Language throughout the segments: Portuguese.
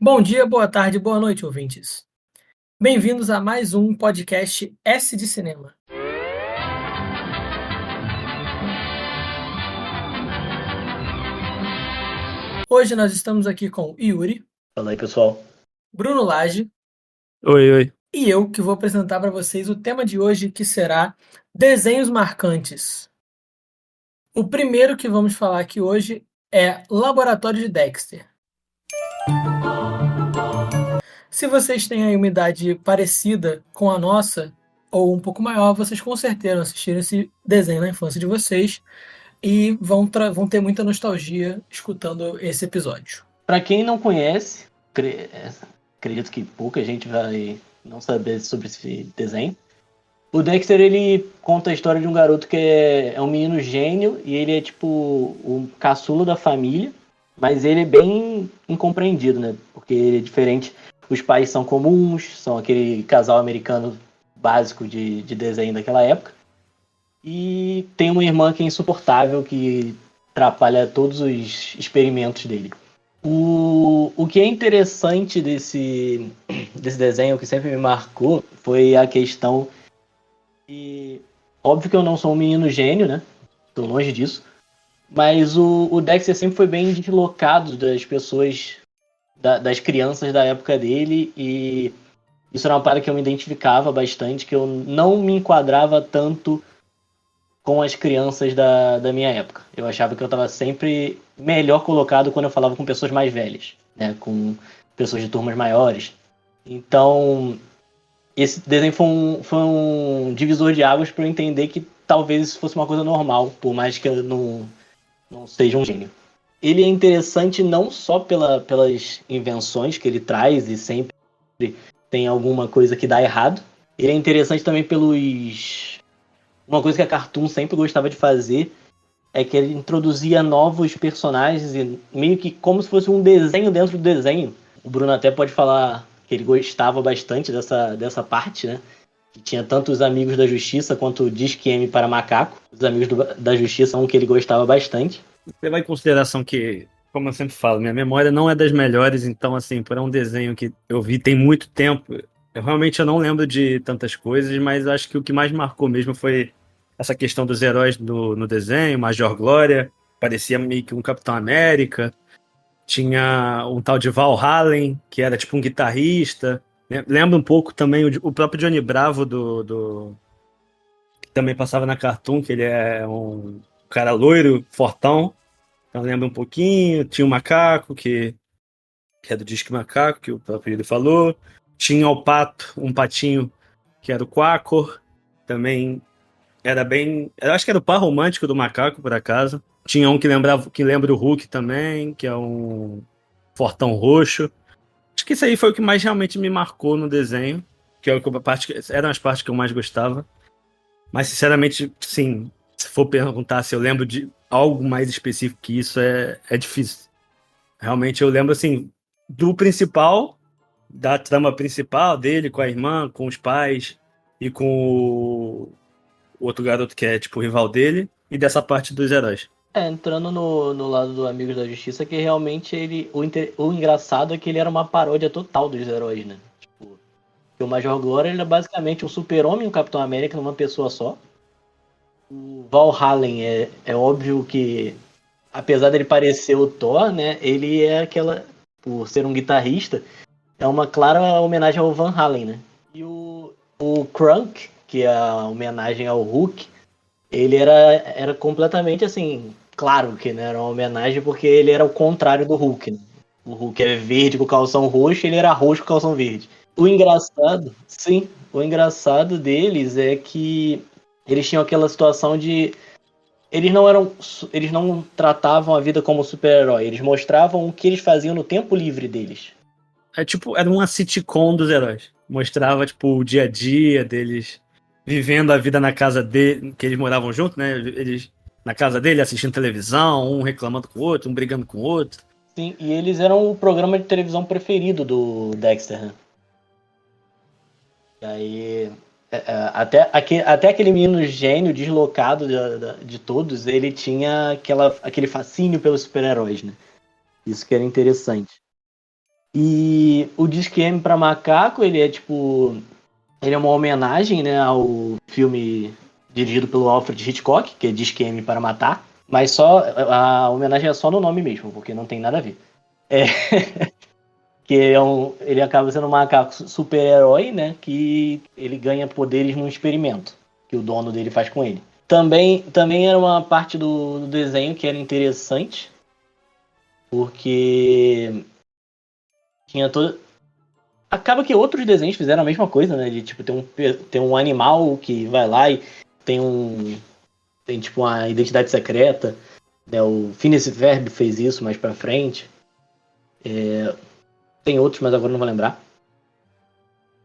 Bom dia, boa tarde, boa noite, ouvintes. Bem-vindos a mais um podcast S de Cinema. Hoje nós estamos aqui com Yuri, Fala aí, pessoal. Bruno Lage Oi, oi. e eu, que vou apresentar para vocês o tema de hoje, que será desenhos marcantes. O primeiro que vamos falar aqui hoje é Laboratório de Dexter. Se vocês têm aí uma idade parecida com a nossa, ou um pouco maior, vocês com certeza assistiram esse desenho na infância de vocês e vão ter muita nostalgia escutando esse episódio. Pra quem não conhece, acredito que pouca gente vai não saber sobre esse desenho. O Dexter, ele conta a história de um garoto que é um menino gênio e ele é tipo o caçula da família, mas ele é bem incompreendido, né? Porque ele é diferente. Os pais são comuns, são aquele casal americano básico de desenho daquela época. E tem uma irmã que é insuportável, que atrapalha todos os experimentos dele. O que é interessante desse desenho, que sempre me marcou, foi a questão que... Óbvio que eu não sou um menino gênio, né? Estou longe disso. Mas o Dexter sempre foi bem deslocado das pessoas, das crianças da época dele. E isso era uma parada que eu me identificava bastante, que eu não me enquadrava tanto com as crianças da minha época. Eu achava que eu estava sempre melhor colocado quando eu falava com pessoas mais velhas, né? Com pessoas de turmas maiores. Então, esse desenho foi um divisor de águas para eu entender que talvez isso fosse uma coisa normal, por mais que eu não seja um gênio. Ele é interessante não só pelas invenções que ele traz e sempre tem alguma coisa que dá errado. Ele é interessante também pelos... Uma coisa que a Cartoon sempre gostava de fazer é que ele introduzia novos personagens e meio que como se fosse um desenho dentro do desenho. O Bruno até pode falar que ele gostava bastante dessa parte, né? Que tinha tanto os Amigos da Justiça quanto o Disque M para Macaco. Os Amigos da Justiça são um que ele gostava bastante. Levar em consideração que, como eu sempre falo, minha memória não é das melhores, então, assim, para um desenho que eu vi tem muito tempo, eu não lembro de tantas coisas, mas acho que o que mais marcou mesmo foi essa questão dos heróis no desenho, Major Glória, parecia meio que um Capitão América, tinha um tal de Val Hallen, que era tipo um guitarrista, né? Lembra um pouco também o próprio Johnny Bravo que também passava na Cartoon, que ele é um cara loiro, fortão. Então lembra um pouquinho. Tinha o Macaco, que é do Disque Macaco, que o próprio ele falou. Tinha o Pato, um patinho, que era o Quaco. Também era bem... Eu acho que era o par romântico do Macaco, por acaso. Tinha um que lembra o Hulk também, que é um fortão roxo. Acho que isso aí foi o que mais realmente me marcou no desenho, que é eram as partes que eu mais gostava. Mas, sinceramente, sim, se for perguntar se eu lembro de algo mais específico que isso, é difícil. Realmente eu lembro, assim, do principal, da trama principal dele, com a irmã, com os pais e com o outro garoto que é, tipo, o rival dele, e dessa parte dos heróis. Entrando no lado do Amigos da Justiça, que realmente o engraçado é que ele era uma paródia total dos heróis, né? Tipo, que o Major Glória ele é basicamente um super-homem e um Capitão América numa pessoa só. O Val Hallen é óbvio que, apesar dele parecer o Thor, né? Ele é aquela, por ser um guitarrista, é uma clara homenagem ao Van Halen, né? E o Krunk, que é a homenagem ao Hulk, ele era completamente assim, claro que né, era uma homenagem porque ele era o contrário do Hulk, né? O Hulk é verde com calção roxo, ele era roxo com calção verde. O engraçado, sim, o engraçado deles é que eles tinham aquela situação de eles não tratavam a vida como super-herói, eles mostravam o que eles faziam no tempo livre deles. É tipo, era uma sitcom dos heróis. Mostrava, tipo, o dia a dia deles vivendo a vida na casa dele, que eles moravam junto, né? Eles na casa dele assistindo televisão, um reclamando com o outro, um brigando com o outro. Sim, e eles eram o programa de televisão preferido do Dexter, né? E aí, até aquele menino gênio deslocado de todos, ele tinha aquele fascínio pelos super-heróis, né? Isso que era interessante. E o Disque M para Macaco, ele é tipo... Ele é uma homenagem, né, ao filme dirigido pelo Alfred Hitchcock, que é Disque M para Matar. Mas só a homenagem é só no nome mesmo, porque não tem nada a ver. É, que ele acaba sendo um macaco super-herói, né? Que ele ganha poderes num experimento que o dono dele faz com ele. Também era uma parte do desenho que era interessante, porque tinha todo. Acaba que outros desenhos fizeram a mesma coisa, né? De tipo, tem um animal que vai lá e tem um. Tem tipo uma identidade secreta. Né? O Phineas e Ferb fez isso mais pra frente. Tem outros, mas agora não vou lembrar.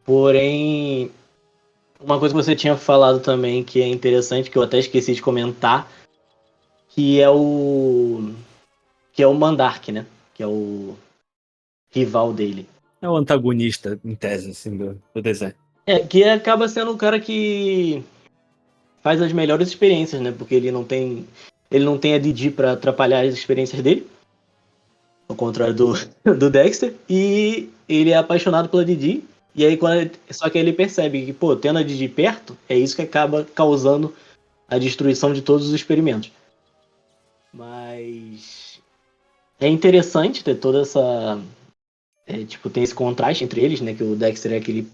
Porém, uma coisa que você tinha falado também que é interessante, que eu até esqueci de comentar, que é o Mandark, né? Que é o rival dele. É o antagonista, em tese, assim, do desenho. Que acaba sendo o cara que faz as melhores experiências, né? Porque ele não tem a Didi pra atrapalhar as experiências dele, ao contrário do Dexter, e ele é apaixonado pela Didi. E aí, só que ele percebe que, pô, tendo a Didi perto, é isso que acaba causando a destruição de todos os experimentos. Mas é interessante ter toda essa. Tipo, tem esse contraste entre eles, né? Que o Dexter é aquele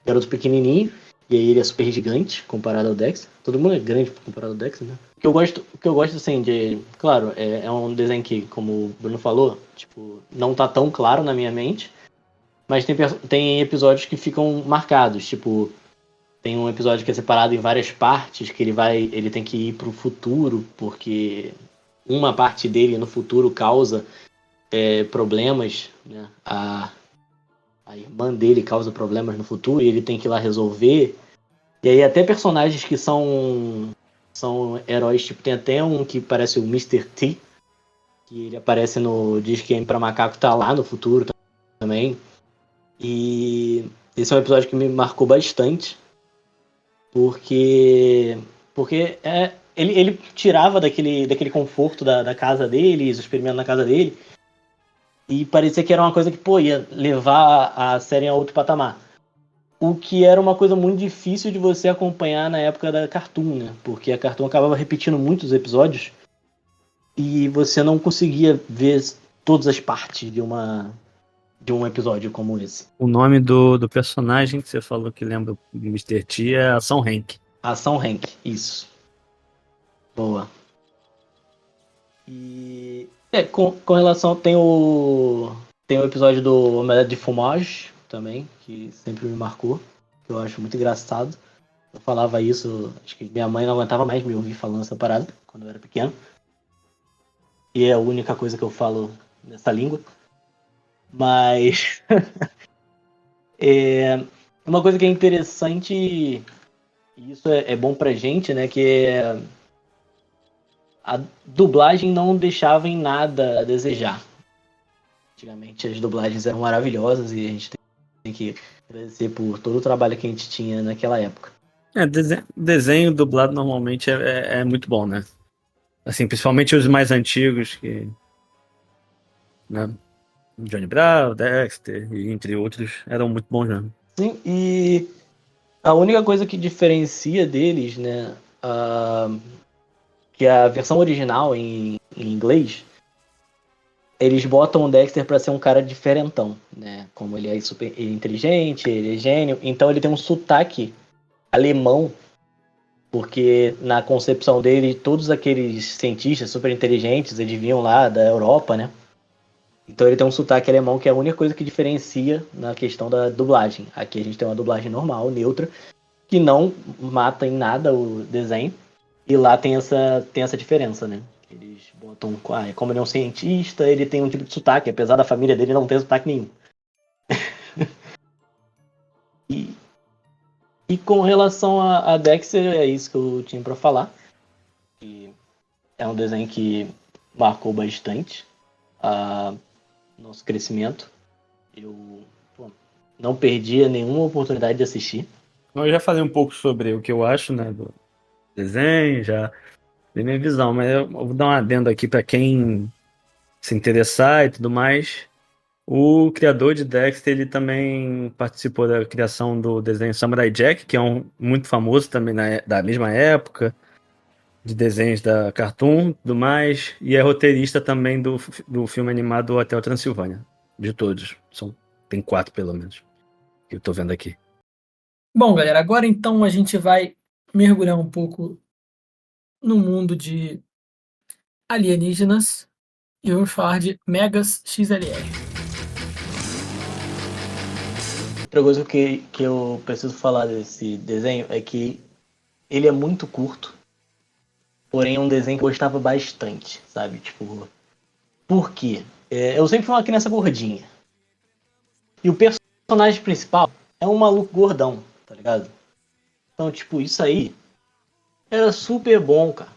garoto pequenininho, e aí ele é super gigante comparado ao Dexter. Todo mundo é grande comparado ao Dexter, né? O que eu gosto assim, claro, é um desenho que, como o Bruno falou, tipo, não tá tão claro na minha mente, mas tem episódios que ficam marcados, tipo, tem um episódio que é separado em várias partes, que ele tem que ir pro futuro, porque uma parte dele no futuro causa problemas, né? A irmã dele causa problemas no futuro e ele tem que ir lá resolver. E aí até personagens que são heróis, tipo, tem até um que parece o Mr. T, que ele aparece no Disque M pra Macaco, tá lá no futuro também. E esse é um episódio que me marcou bastante, porque ele tirava daquele conforto da casa dele, os experimentos na casa dele, e parecia que era uma coisa que, pô, ia levar a série a outro patamar. O que era uma coisa muito difícil de você acompanhar na época da Cartoon, né? Porque a Cartoon acabava repetindo muitos episódios e você não conseguia ver todas as partes de um episódio como esse. O nome do personagem que você falou que lembra o Mr. T é Ação Hank. Ação Hank, isso. Boa. E com relação. Tem o episódio do Omelette de Fromage também, que sempre me marcou, que eu acho muito engraçado. Eu falava isso, acho que minha mãe não aguentava mais me ouvir falando essa parada quando eu era pequeno. E é a única coisa que eu falo nessa língua. Mas uma coisa que é interessante, e isso é bom pra gente, né? Que a dublagem não deixava em nada a desejar. Antigamente as dublagens eram maravilhosas e a gente tem que agradecer por todo o trabalho que a gente tinha naquela época. Desenho dublado normalmente é muito bom, né? Assim, principalmente os mais antigos, que, né? Johnny Bravo, Dexter, e entre outros, eram muito bons mesmo. Sim, e a única coisa que diferencia deles, né? Que a versão original em inglês, eles botam o Dexter pra ser um cara diferentão, né? Como ele é super inteligente, ele é gênio, então ele tem um sotaque alemão, porque na concepção dele, todos aqueles cientistas super inteligentes, eles vinham lá da Europa, né? Então ele tem um sotaque alemão que é a única coisa que diferencia na questão da dublagem. Aqui a gente tem uma dublagem normal, neutra, que não mata em nada o desenho. E lá tem essa diferença, né? Eles botam, como ele é um cientista, ele tem um tipo de sotaque, apesar da família dele não ter sotaque nenhum. E com relação a Dexter, é isso que eu tinha pra falar. E é um desenho que marcou bastante nosso crescimento. Eu não perdia nenhuma oportunidade de assistir. Eu já falei um pouco sobre o que eu acho, né, do desenho, já dei minha visão, mas eu vou dar um adendo aqui para quem se interessar e tudo mais. O criador de Dexter, ele também participou da criação do desenho Samurai Jack, que é muito famoso também da mesma época, de desenhos da Cartoon, do mais, e é roteirista também do filme animado Hotel Transilvânia, de todos. Tem 4 pelo menos, que eu tô vendo aqui. Bom, galera, agora então a gente vai mergulhar um pouco no mundo de alienígenas e vamos falar de Megas XLR. Outra coisa que eu preciso falar desse desenho é que ele é muito curto, porém é um desenho que eu gostava bastante, sabe? Tipo, por quê? Eu sempre fui uma criança gordinha. E o personagem principal é um maluco gordão, tá ligado? Então, tipo, isso aí era super bom, cara.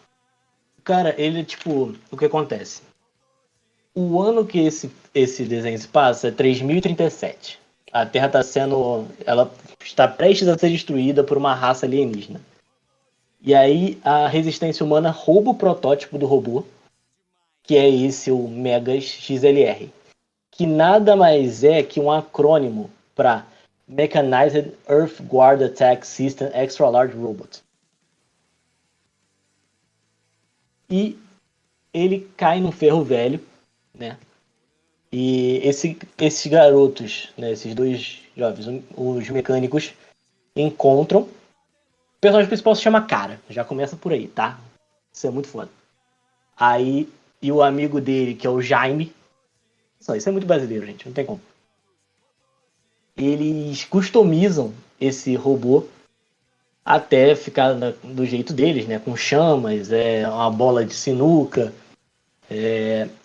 Cara, ele, tipo, o que acontece? O ano que esse desenho se passa é 3037. A Terra está sendo. Ela está prestes a ser destruída por uma raça alienígena. E aí a resistência humana rouba o protótipo do robô, que é esse, o Megas XLR. Que nada mais é que um acrônimo para Mechanized Earth Guard Attack System Extra Large Robot. E ele cai num ferro velho, né? E esses garotos, né, esses dois jovens, os mecânicos, encontram. O personagem principal se chama Cara, já começa por aí, tá? Isso é muito foda. Aí, e o amigo dele, que é o Jaime. Isso é muito brasileiro, gente, não tem como. Eles customizam esse robô até ficar do jeito deles, né? Com chamas, uma bola de sinuca.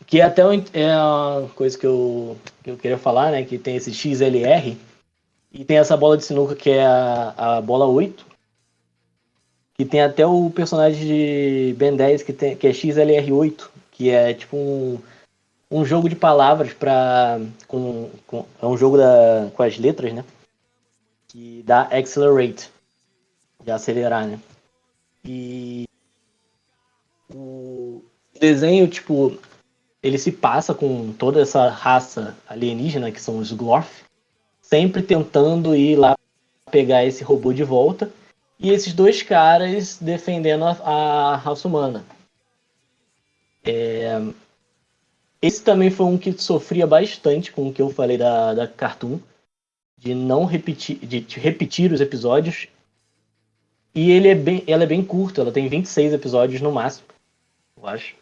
Que até é uma coisa que eu queria falar, né? Que tem esse XLR e tem essa bola de sinuca que é a bola 8. Que tem até o personagem de Ben 10 que é XLR8, que é tipo um jogo de palavras é um jogo com as letras, né? Que dá accelerate, de acelerar, né? E o desenho, tipo, ele se passa com toda essa raça alienígena, que são os Glorf, sempre tentando ir lá pegar esse robô de volta, e esses dois caras defendendo a raça humana. Esse também foi um que sofria bastante com o que eu falei da Cartoon, de não repetir, de repetir os episódios. E ela é bem curta, ela tem 26 episódios no máximo, eu acho.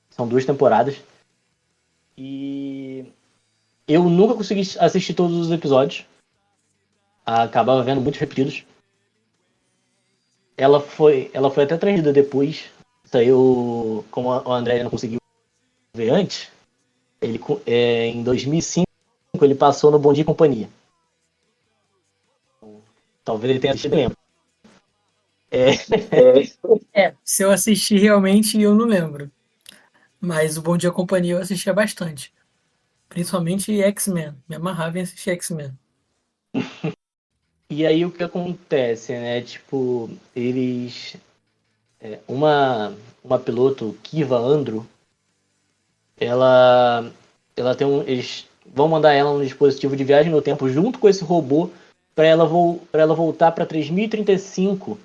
São 2 temporadas. E eu nunca consegui assistir todos os episódios. Acabava vendo muitos repetidos. Ela foi até transmitida depois. Saiu, como o André não conseguiu ver antes, em 2005 ele passou no Bom Dia e Companhia. Talvez ele tenha assistido, lembro. Se eu assisti realmente, eu não lembro. Mas o Bom Dia Companhia eu assistia bastante. Principalmente X-Men. Me amarrava em assistir X-Men. E aí o que acontece, né? Tipo, eles. Uma piloto, Kiva Andrew, ela tem eles vão mandar ela num dispositivo de viagem no tempo junto com esse robô para ela voltar para 3035,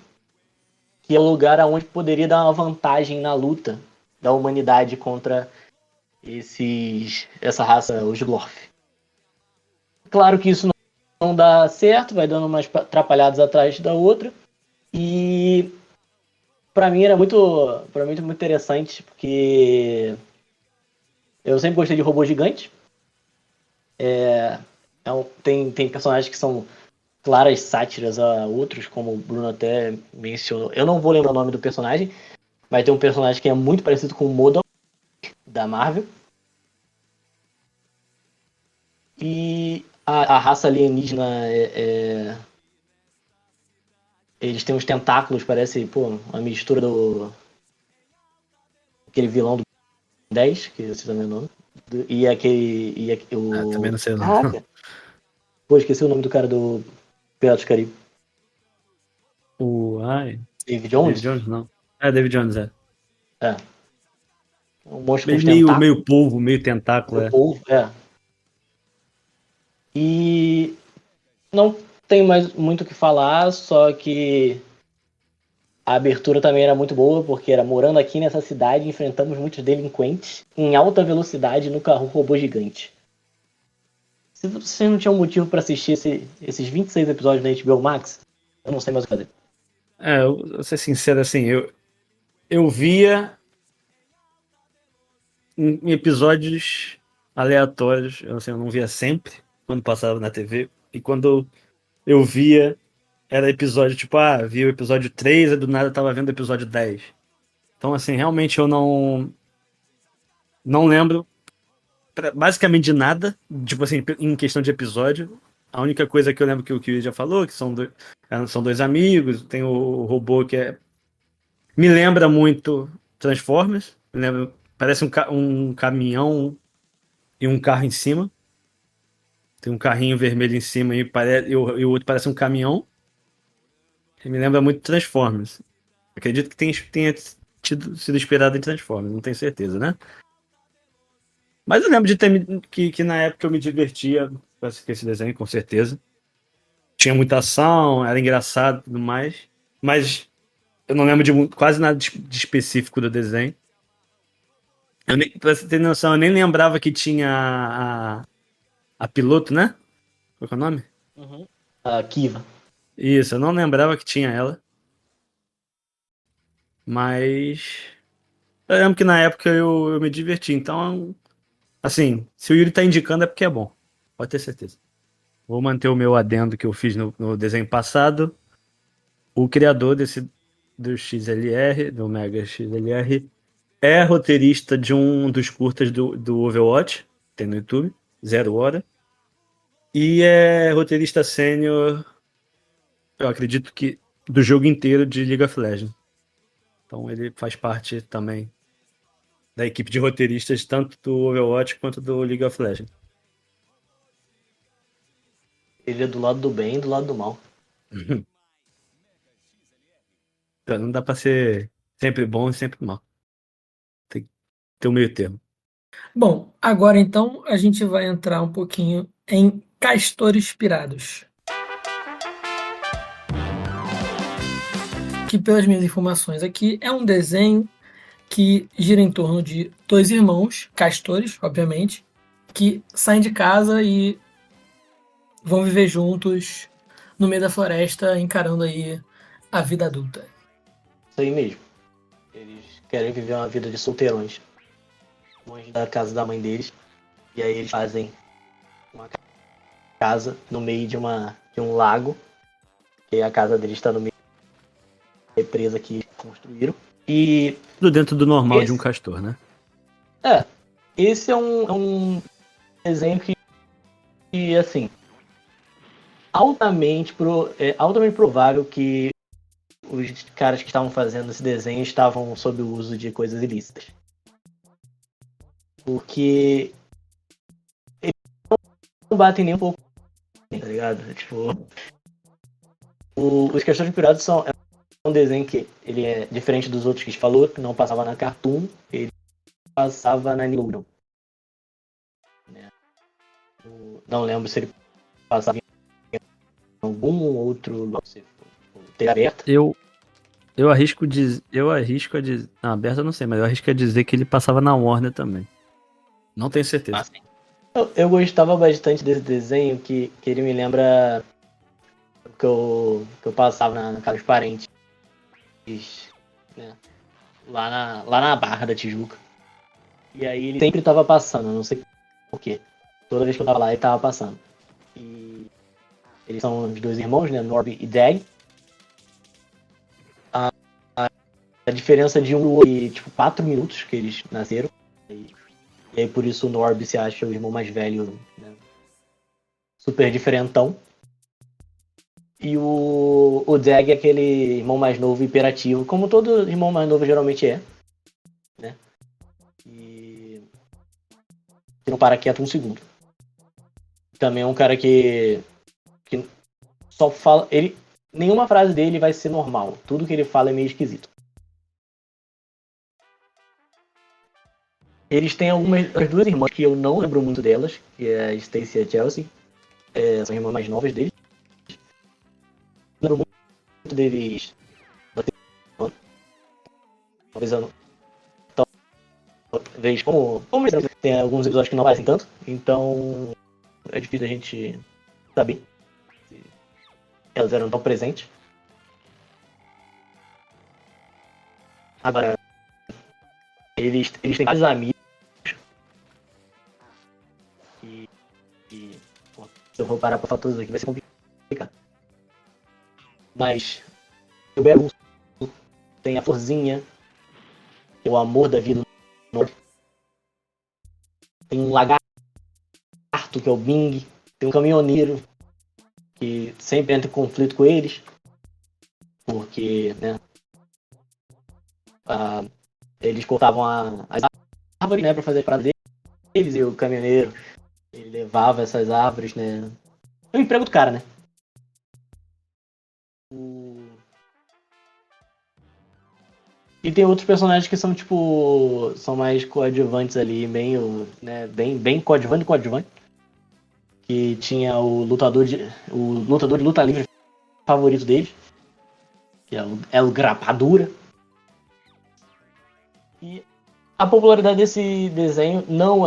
que é o lugar aonde poderia dar uma vantagem na luta da humanidade contra essa raça, os Glorf. Claro que isso não dá certo, vai dando umas atrapalhadas atrás da outra, e para mim era muito interessante, porque eu sempre gostei de robô gigante. Tem personagens que são claras sátiras a outros, como o Bruno até mencionou. Eu não vou lembrar o nome do personagem, mas tem um personagem que é muito parecido com o MODOK, da Marvel. E a raça alienígena eles têm uns tentáculos, parece uma mistura aquele vilão do 10, que eu sei também o nome. Também não sei não. Caraca! Pô, esqueci o nome do cara do Piratas do Caribe. David Jones? David Jones não. David Jones, é. Um monstro com Meio tentáculos. polvo, meio tentáculo, Meio polvo, E não tem mais muito o que falar, só que a abertura também era muito boa, porque era morando aqui nessa cidade, enfrentamos muitos delinquentes em alta velocidade no carro robô gigante. Se você não tinha um motivo pra assistir esses 26 episódios da HBO Max, eu não sei mais o que fazer. Eu vou ser sincero, assim, eu via em episódios aleatórios, eu não via sempre, quando passava na TV, e quando eu via, era episódio, tipo, vi o episódio 3 e do nada eu tava vendo o episódio 10. Então, assim, realmente eu não lembro basicamente de nada, tipo assim, em questão de episódio. A única coisa que eu lembro que o Kiwi já falou, que são dois amigos, tem o robô me lembra muito Transformers, parece um caminhão e um carro em cima. Tem um carrinho vermelho em cima e o outro parece um caminhão. Me lembra muito Transformers. Acredito que tenha sido inspirado em Transformers, não tenho certeza, né? Mas eu lembro de que na época eu me divertia com esse desenho, com certeza. Tinha muita ação, era engraçado e tudo mais. Mas eu não lembro de quase nada de específico do desenho. Pra você ter noção, eu nem lembrava que tinha a piloto, né? Qual que é o nome? Uhum. A Kiva. Isso, eu não lembrava que tinha ela. Mas eu lembro que na época eu me diverti. Então, assim, se o Yuri tá indicando é porque é bom. Pode ter certeza. Vou manter o meu adendo que eu fiz no desenho passado. O criador do XLR, do Mega XLR, é roteirista de um dos curtas do Overwatch, tem no YouTube, 0 hora. E é roteirista sênior, eu acredito que do jogo inteiro de League of Legends. Então ele faz parte também da equipe de roteiristas, tanto do Overwatch quanto do League of Legends. Ele é do lado do bem e do lado do mal. Então não dá pra ser sempre bom e sempre mal. Tem que ter um meio termo. Bom, agora então a gente vai entrar um pouquinho em Castores Pirados. Que, pelas minhas informações aqui, é um desenho que gira em torno de dois irmãos, castores, obviamente, que saem de casa e vão viver juntos no meio da floresta, encarando aí a vida adulta. Isso aí mesmo. Eles querem viver uma vida de solteirões, longe da casa da mãe deles. E aí eles fazem uma casa no meio de um lago. E a casa deles está no meio da represa que construíram. E Tudo dentro do normal de um esse, castor, né? esse é um desenho que assim, altamente provável que os caras que estavam fazendo esse desenho estavam sob o uso de coisas ilícitas. Porque eles não batem nem um pouco, tá ligado? Tipo, os Castores Pirados é um desenho que ele é diferente dos outros que a gente falou, que não passava na Cartoon, ele passava na Nickelodeon. Né? Não lembro se ele passava em algum outro lugar, se TV aberta. Eu arrisco a dizer. Não, aberto eu não sei, mas eu arrisco a dizer que ele passava na Warner também. Não tenho certeza. Assim, eu gostava bastante desse desenho, que ele me lembra que eu passava na casa dos parentes, né? Lá na Barra da Tijuca. E aí ele sempre tava passando, não sei porquê. Toda vez que eu tava lá, ele tava passando. E eles são os dois irmãos, né? Norby e Dag. A diferença de um e tipo 4 minutos que eles nasceram. E aí por isso o Norby se acha o irmão mais velho, né? Super diferentão. E o Dag é aquele irmão mais novo, hiperativo, como todo irmão mais novo geralmente é, né? E não para quieto um segundo. Também é um cara que só fala, nenhuma frase dele vai ser normal. Tudo que ele fala é meio esquisito. Eles têm as duas irmãs que eu não lembro muito delas, que é a Stacy e a Chelsea. são irmãs mais novas deles. Lembro muito deles. Talvez eu não. Talvez como tem alguns episódios que não aparecem tanto, então é difícil a gente saber se elas eram tão presentes. Agora, eles têm vários amigos e pô, se eu for parar pra falar todos aqui vai ser complicado. Mas o Belo tem a Florzinha, que é o amor da vida. Tem um lagarto, que é o Bing. Tem um caminhoneiro, que sempre entra em conflito com eles. Porque, né, eles cortavam as árvores, né, pra fazer a parada deles. E o caminhoneiro, ele levava essas árvores, né. É o emprego do cara, né. E tem outros personagens que são, tipo, são mais coadjuvantes ali, meio, né, bem coadjuvante. Que tinha o lutador de luta livre favorito deles, que é o El Grapadura. E a popularidade desse desenho não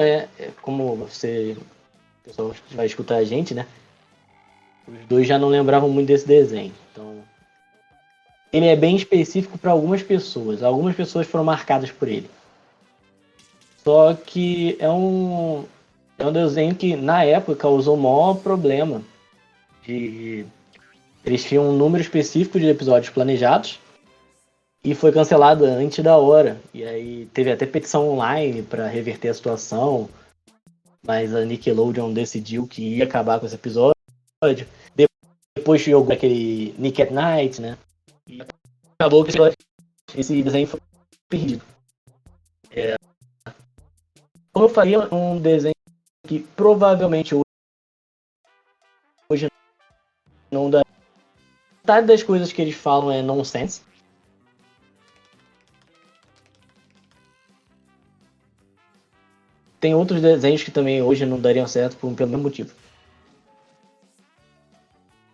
como o pessoal vai escutar a gente, né? Os dois já não lembravam muito desse desenho, então ele é bem específico para algumas pessoas. Algumas pessoas foram marcadas por ele. Só que é um desenho que, na época, causou o maior problema. Eles tinham um número específico de episódios planejados e foi cancelado antes da hora. E aí teve até petição online para reverter a situação, mas a Nickelodeon decidiu que ia acabar com esse episódio. Depois jogou aquele Nick at Night, né? E acabou que esse desenho foi perdido. Como eu falei, é um desenho que provavelmente hoje não dá. Metade das coisas que eles falam é nonsense. Tem outros desenhos que também hoje não dariam certo pelo mesmo motivo.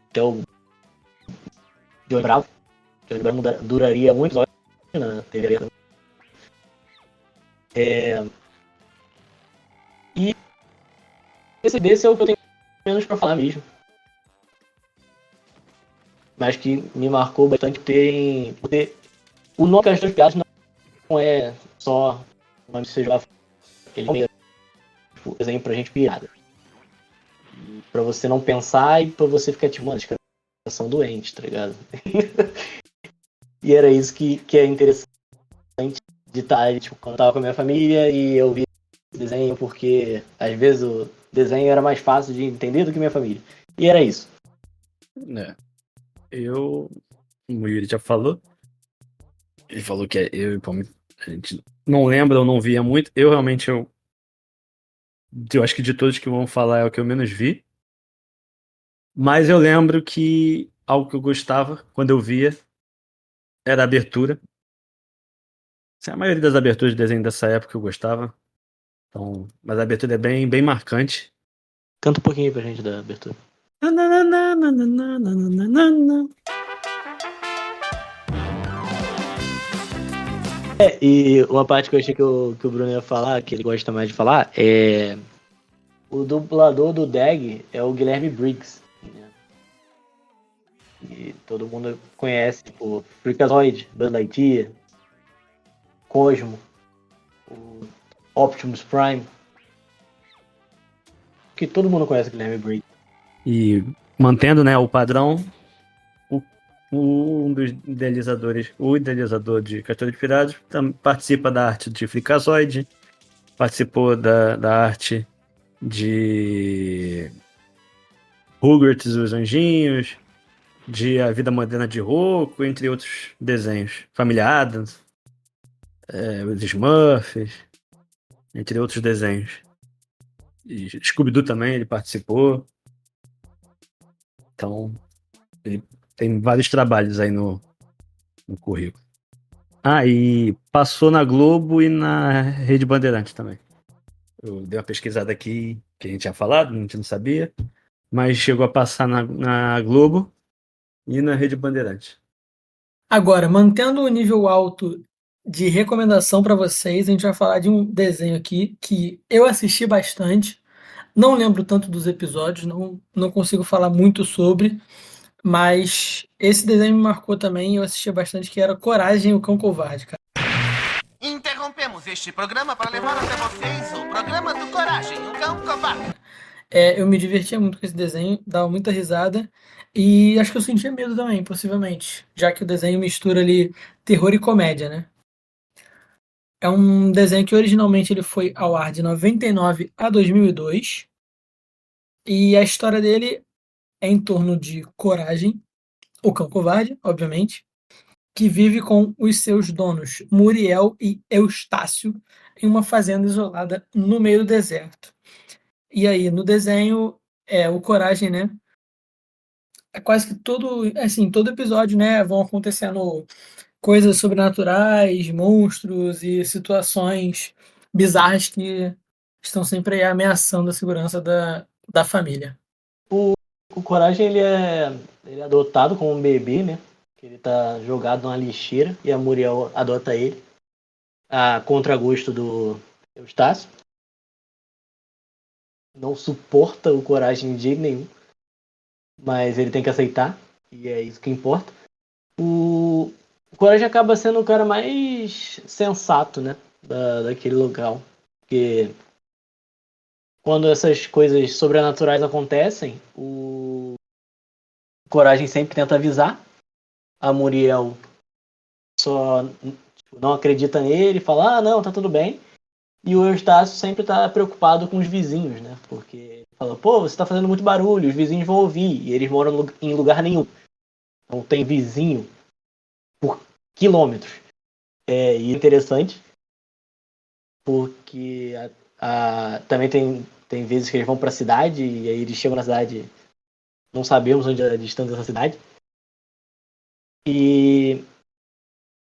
Então, Johnny Bravo. Johnny Bravo duraria muitos anos na TV. E desse é o que eu tenho menos pra falar mesmo. Mas que me marcou bastante ter o nome das duas piadas não é só o nome que você joga aquele desenho pra gente piada. Pra você não pensar e pra você ficar tipo, mano, os caras são doentes, tá ligado? E era isso que é interessante de estar, tipo, quando eu tava com a minha família e eu vi esse desenho, porque às vezes o desenho era mais fácil de entender do que minha família. E era isso. Como o Yuri já falou, ele falou que eu e o Palmeiras, a gente não lembra ou não via muito. Eu realmente, eu acho que de todos que vão falar é o que eu menos vi. Mas eu lembro que algo que eu gostava quando eu via era a abertura. A maioria das aberturas de desenho dessa época eu gostava. Então, mas a abertura é bem marcante. Canta um pouquinho pra gente da abertura. E uma parte que eu achei que o Bruno ia falar, que ele gosta mais de falar, é o dublador do Dag é o Guilherme Briggs. Né? E todo mundo conhece, tipo, Freakazoid, Buzz Lightyear, Cosmo, o Optimus Prime. Que todo mundo conhece o Guilherme Briggs. E mantendo, né, o padrão, um dos idealizadores, o idealizador de Castelo de Piratas, participa da arte de Freakazoid, participou da arte de Rugrats e os Anjinhos, de A Vida Moderna de Rocco, entre outros desenhos. Família Addams, os Smurfs, entre outros desenhos. E Scooby-Doo também, ele participou. Então, ele tem vários trabalhos aí no currículo. E passou na Globo e na Rede Bandeirantes também. Eu dei uma pesquisada aqui, que a gente tinha falado, a gente não sabia. mas chegou a passar na Globo e na Rede Bandeirantes. Agora, mantendo o nível alto de recomendação para vocês, a gente vai falar de um desenho aqui que eu assisti bastante. Não lembro tanto dos episódios, não consigo falar muito sobre, mas esse desenho me marcou também. Eu assisti bastante, que era Coragem, o Cão Covarde, cara. Interrompemos este programa para levar até vocês o programa do Coragem, o Cão Covarde. Eu me divertia muito com esse desenho, dava muita risada e acho que eu sentia medo também, possivelmente, já que o desenho mistura ali terror e comédia, né? É um desenho que originalmente ele foi ao ar de 99 a 2002 e a história dele é em torno de Coragem, o cão covarde, obviamente, que vive com os seus donos, Muriel e Eustácio, em uma fazenda isolada no meio do deserto. E aí, no desenho, o Coragem, né? É quase que todo episódio, né? Vão acontecendo coisas sobrenaturais, monstros e situações bizarras que estão sempre aí ameaçando a segurança da família. O Coragem, ele é adotado como um bebê, né? Ele tá jogado numa lixeira e a Muriel adota ele, a contragosto do Eustácio. Não suporta o Coragem de jeito nenhum, mas ele tem que aceitar, e é isso que importa. O Coragem acaba sendo o cara mais sensato, né? Daquele local. Porque quando essas coisas sobrenaturais acontecem, o Coragem sempre tenta avisar. A Muriel só não acredita nele, fala, ah, não, tá tudo bem. E o Eustácio sempre tá preocupado com os vizinhos, né? Porque fala, pô, você tá fazendo muito barulho, os vizinhos vão ouvir. E eles moram em lugar nenhum. Não tem vizinho por quilômetros. E é interessante, porque também tem vezes que eles vão pra cidade, e aí eles chegam na cidade, não sabemos onde é a distância dessa cidade. E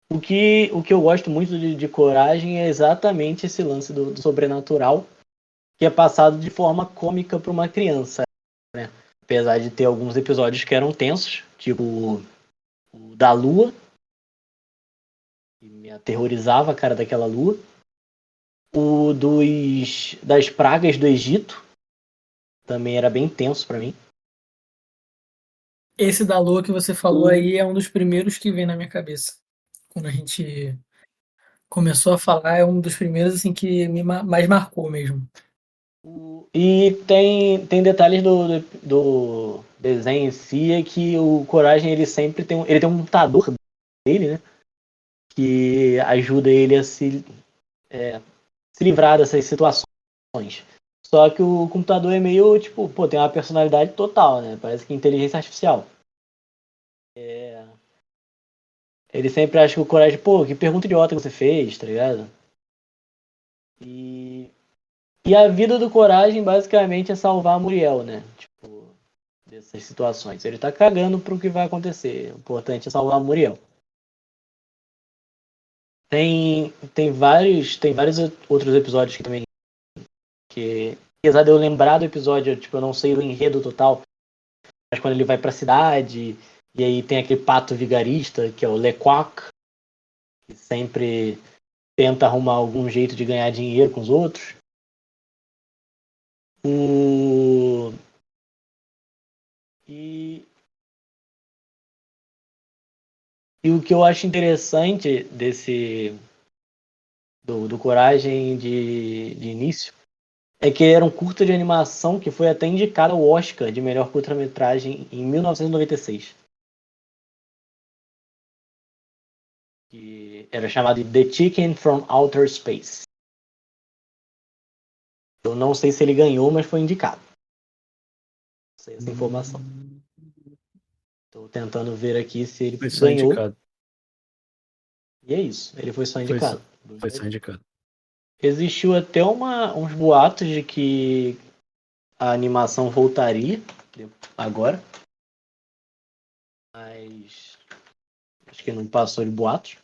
o que eu gosto muito de Coragem é exatamente esse lance do sobrenatural, que é passado de forma cômica para uma criança, né? Apesar de ter alguns episódios que eram tensos, tipo o da lua, que me aterrorizava a cara daquela lua, o das pragas do Egito, também era bem tenso para mim. Esse da lua que você falou aí é um dos primeiros que vem na minha cabeça. Quando a gente começou a falar, é um dos primeiros assim que mais marcou mesmo. E tem detalhes do desenho em si, é que o Coragem ele sempre tem um computador dele, né? Que ajuda ele a se livrar dessas situações. Só que o computador é meio, tipo, pô, tem uma personalidade total, né? Parece que inteligência artificial. Ele sempre acha que o Coragem, pô, que pergunta idiota que você fez, tá ligado? E a vida do Coragem, basicamente, é salvar a Muriel, né? Tipo, dessas situações. Ele tá cagando pro que vai acontecer. O importante é salvar a Muriel. Tem vários outros episódios que também, que apesar de eu lembrar do episódio, tipo, eu não sei o enredo total, mas quando ele vai pra cidade, e aí tem aquele pato vigarista, que é o Lequac, que sempre tenta arrumar algum jeito de ganhar dinheiro com os outros. O... E... e o que eu acho interessante do Coragem de início é que era um curta de animação que foi até indicado ao Oscar de melhor curta-metragem em 1996. Que era chamado de The Chicken from Outer Space. Eu não sei se ele ganhou, mas foi indicado. Não sei essa informação. Estou tentando ver aqui se ele Foi só ganhou. indicado. E é isso, ele foi só indicado. Foi só indicado. Existiu até uns boatos de que a animação voltaria agora. Mas acho que não passou de boatos.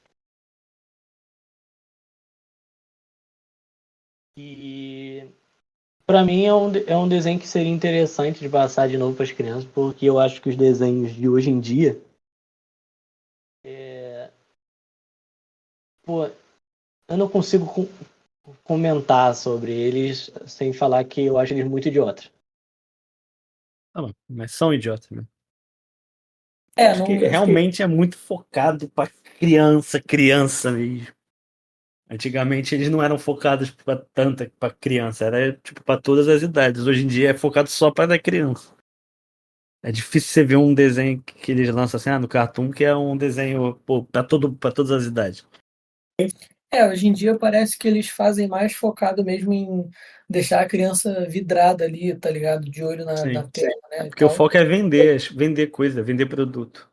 E Pra mim é um desenho que seria interessante de passar de novo para as crianças, porque eu acho que os desenhos de hoje em dia, pô, eu não consigo comentar sobre eles sem falar que eu acho eles muito idiotas. Tá bom, mas são idiotas, né? É, Acho que não, realmente é muito focado pra criança mesmo. Antigamente eles não eram focados pra criança, era tipo pra todas as idades. Hoje em dia é focado só para criança. É difícil você ver um desenho que eles lançam assim, no Cartoon, que é um desenho, pô, para todas as idades. hoje em dia parece que eles fazem mais focado mesmo em deixar a criança vidrada ali, tá ligado? De olho na Sim. tela, né? E Porque o tal. foco é vender coisa, vender produto.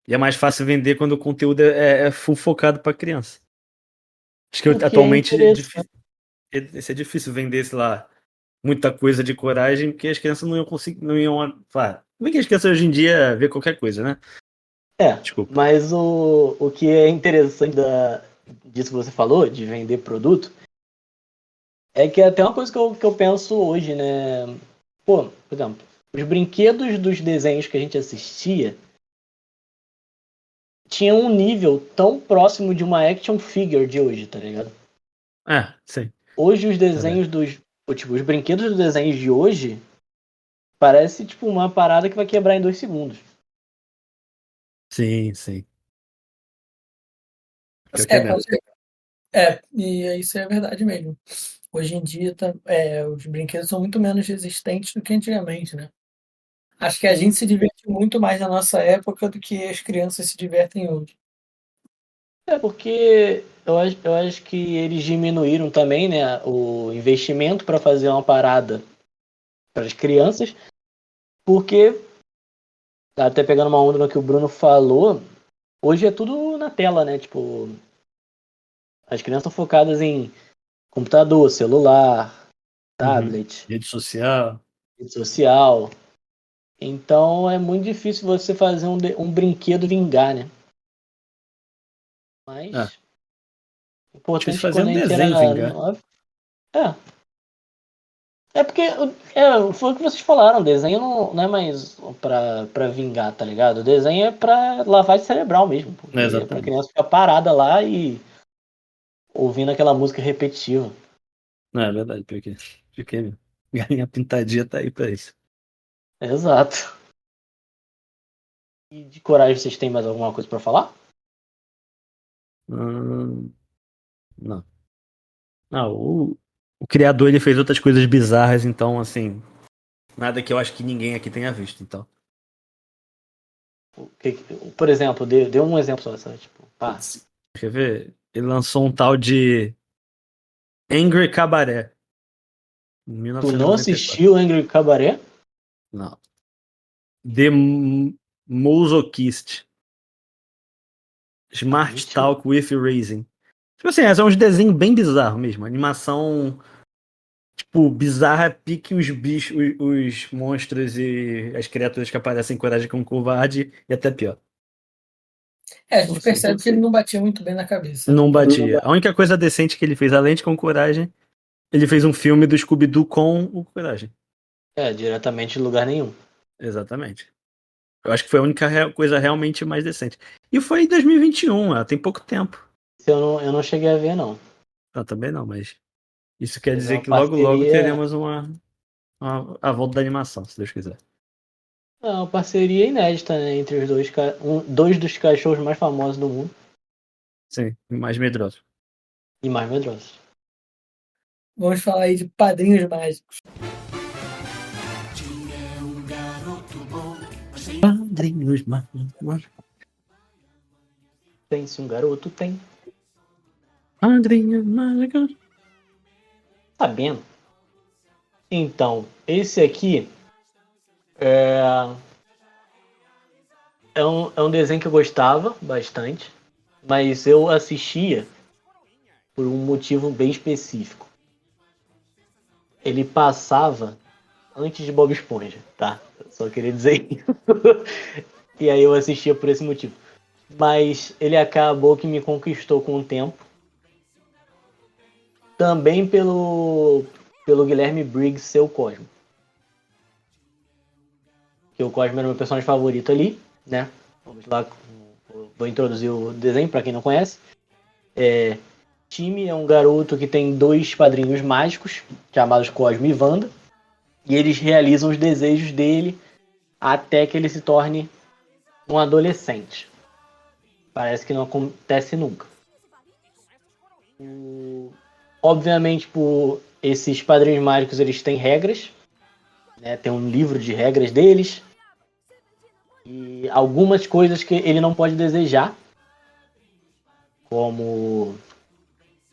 E é mais fácil vender quando o conteúdo é full focado para criança. Acho que O que é atualmente interessante. é difícil vender, sei lá, muita coisa de coragem, porque as crianças não iam conseguir, não iam falar. Como é que as crianças hoje em dia vê qualquer coisa, né? Desculpa. Mas o que é interessante disso que você falou, de vender produto, é que é até uma coisa que eu penso hoje, né? Pô, por exemplo, os brinquedos dos desenhos que a gente assistia tinham um nível tão próximo de uma action figure de hoje, tá ligado? Sim. Hoje os Verdade. desenhos os brinquedos dos desenhos de hoje parece tipo uma parada que vai quebrar em 2 segundos. Sim, sim. Pior que é É, com mesmo. certeza. E isso é verdade mesmo. Hoje em dia os brinquedos são muito menos resistentes do que antigamente, né? Acho que a gente se diverte muito mais na nossa época do que as crianças se divertem hoje. É porque eu acho que eles diminuíram também, né, o investimento para fazer uma parada para as crianças, porque até pegando uma onda no que o Bruno falou, hoje é tudo na tela, né? Tipo, as crianças estão focadas em computador, celular, Uhum. tablet, Rede social. rede social. Então é muito difícil você fazer um brinquedo vingar, né? É. Mas o Difícil importante é que fazer quando um a gente desenho era vingar. nove. É. É porque foi o que vocês falaram, o desenho não é mais pra vingar, tá ligado? O desenho é pra lavagem cerebral mesmo, porque é pra Exatamente. criança ficar parada lá e ouvindo aquela música repetitiva. Não, é verdade, porque fiquei mesmo. Galinha pintadinha tá aí pra isso. Exato. E de coragem, vocês têm mais alguma coisa pra falar? Hum, não. Não, o criador ele fez outras coisas bizarras, então, assim, nada que eu acho que ninguém aqui tenha visto, então. Por exemplo, dê um exemplo só, sabe? Tipo, pá, Putz, quer ver? Ele lançou um tal de Angry Cabaret em tu não 1994. assistiu Angry Cabaret? Não. The Masochist. Não, Smart mentira. Talk with Raising. Tipo assim, é uns desenhos bem bizarros mesmo. Animação, tipo, bizarra, pique os bichos, os monstros e as criaturas que aparecem em Coragem com Covarde e até pior. A gente percebe que ele não batia muito bem na cabeça, né? Não batia. A única coisa decente que ele fez, além de com Coragem, ele fez um filme do Scooby-Doo com o Coragem. Diretamente em lugar nenhum. Exatamente. Eu acho que foi a única coisa realmente mais decente. E foi em 2021, tem pouco tempo. Esse eu não cheguei a ver, não. Eu também não, mas isso quer Teve dizer uma que logo logo parceria. teremos a volta da animação, se Deus quiser. É uma parceria inédita, né, entre os dois, dois dos cachorros mais famosos do mundo Sim, mais medroso. e mais medrosos. Vamos falar aí de Padrinhos Mágicos. Padrinhos mágicos. Tem, se um garoto tem. Padrinhos mágicos. Sabendo. Então, esse aqui é, é um desenho que eu gostava bastante, mas eu assistia por um motivo bem específico. Ele passava antes de Bob Esponja, tá? Eu só queria dizer isso. E aí eu assistia por esse motivo. Mas ele acabou que me conquistou com o tempo. Também pelo Guilherme Briggs ser o Cosmo. Que o Cosmo era o meu personagem favorito ali, né? Vamos lá, vou introduzir o desenho para quem não conhece. Timmy é um garoto que tem 2 padrinhos mágicos, chamados Cosmo e Wanda, e eles realizam os desejos dele até que ele se torne um adolescente. Parece que não acontece nunca. Obviamente, por esses padrinhos mágicos, eles têm regras, né? Tem um livro de regras deles, e algumas coisas que ele não pode desejar, como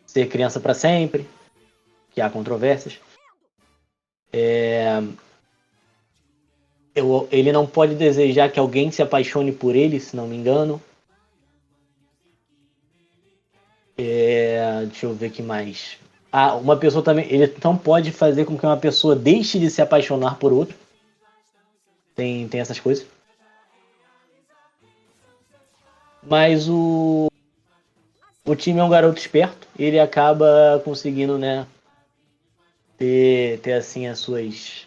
ser criança para sempre, que há controvérsias. Ele não pode desejar que alguém se apaixone por ele, se não me engano. Deixa eu ver o que mais. Uma pessoa também. Ele não pode fazer com que uma pessoa deixe de se apaixonar por outro. Tem essas coisas. Mas o time é um garoto esperto. Ele acaba conseguindo, né, ter assim os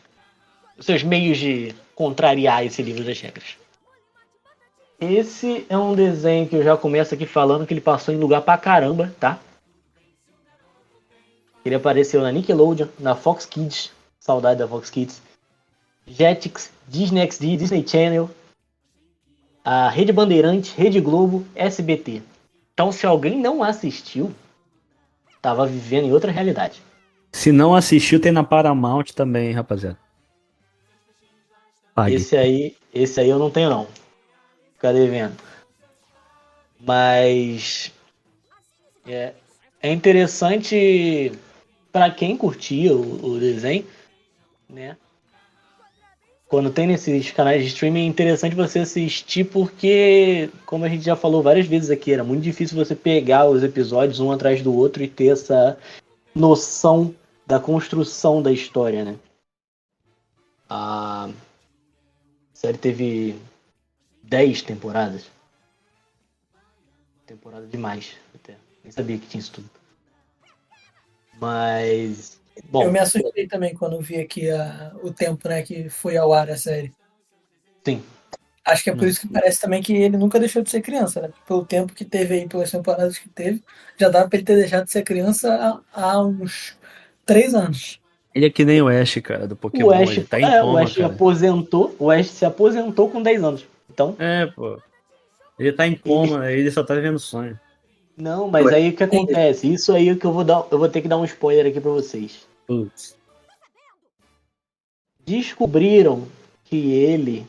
seus meios de contrariar esse livro das regras. Esse é um desenho que eu já começo aqui falando que ele passou em lugar pra caramba, tá? Ele apareceu na Nickelodeon, na Fox Kids, saudade da Fox Kids, Jetix, Disney XD, Disney Channel, a Rede Bandeirantes, Rede Globo, SBT. Então, se alguém não assistiu, tava vivendo em outra realidade. Se não assistiu, tem na Paramount também, rapaziada. Pague. Esse aí eu não tenho, não. Ficar devendo. Mas é interessante para quem curtia o desenho, né? Quando tem nesses canais de streaming, é interessante você assistir porque, como a gente já falou várias vezes aqui, era muito difícil você pegar os episódios um atrás do outro e ter essa noção da construção da história, né? A série teve 10 temporadas. Temporada demais, até. Nem sabia que tinha isso tudo. Mas, bom. Eu me assustei também quando vi aqui o tempo, né, que foi ao ar a série. Sim. Acho que é por isso que parece também que ele nunca deixou de ser criança, né? Pelo tempo que teve aí, pelas temporadas que teve, já dava pra ele ter deixado de ser criança há uns 3 anos. Ele é que nem o Ash, cara, do Pokémon. Ele tá em coma, o Ash cara. aposentou. O Ash se aposentou com 10 anos. Então. Pô. Ele tá em coma, ele só tá vivendo sonho. Não, mas aí o que acontece? Isso aí é que eu vou ter que dar um spoiler aqui pra vocês. Putz. Descobriram que ele